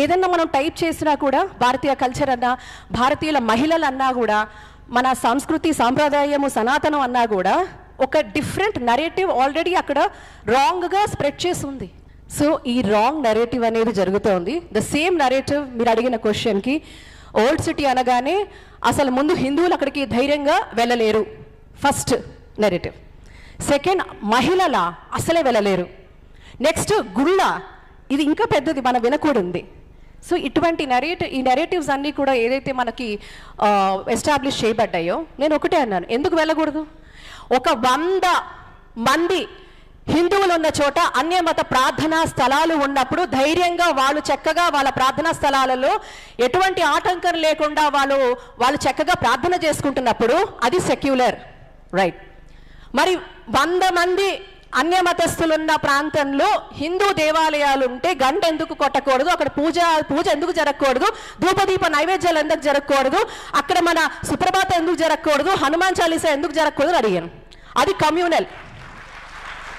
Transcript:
ఏదన్నా మనం టైప్ చేసినా కూడా భారతీయ కల్చర్ అన్నా, భారతీయుల మహిళలు అన్నా కూడా, మన సంస్కృతి సాంప్రదాయము సనాతనం అన్నా కూడా ఒక డిఫరెంట్ నరేటివ్ ఆల్రెడీ అక్కడ రాంగ్గా స్ప్రెడ్ చేసి ఉంది. సో ఈ రాంగ్ నరేటివ్ అనేది జరుగుతోంది. ద సేమ్ నరేటివ్ మీరు అడిగిన క్వశ్చన్కి, ఓల్డ్ సిటీ అనగానే అసలు ముందు హిందువులు అక్కడికి ధైర్యంగా వెళ్ళలేరు, ఫస్ట్ నరేటివ్. సెకండ్, మహిళల అసలే వెళ్ళలేరు. నెక్స్ట్, గుళ్ళ, ఇది ఇంకా పెద్దది, మనం వినకూడదు. సో ఇటువంటి ఈ నెరేటివ్స్ అన్నీ కూడా ఏదైతే మనకి ఎస్టాబ్లిష్ చేయబడ్డాయో, నేను ఒకటే అన్నాను, ఎందుకు వెళ్ళకూడదు? ఒక 100 మంది హిందువులు ఉన్న చోట అన్యమత ప్రార్థనా స్థలాలు ఉన్నప్పుడు ధైర్యంగా వాళ్ళు చక్కగా వాళ్ళ ప్రార్థనా స్థలాలలో ఎటువంటి ఆటంకం లేకుండా వాళ్ళు చక్కగా ప్రార్థన చేసుకుంటున్నప్పుడు అది సెక్యులర్, రైట్? మరి 100 మంది అన్యమతస్థులున్న ప్రాంతంలో హిందూ దేవాలయాలు ఉంటే గంట ఎందుకు కొట్టకూడదు? అక్కడ పూజ ఎందుకు జరగకూడదు? ధూపదీప నైవేద్యాలు ఎందుకు జరగకూడదు? అక్కడ మన సుప్రభాతం ఎందుకు జరగకూడదు? హనుమాన్ చాలీసా ఎందుకు జరగకూడదు అని అడిగాను. అది కమ్యూనల్.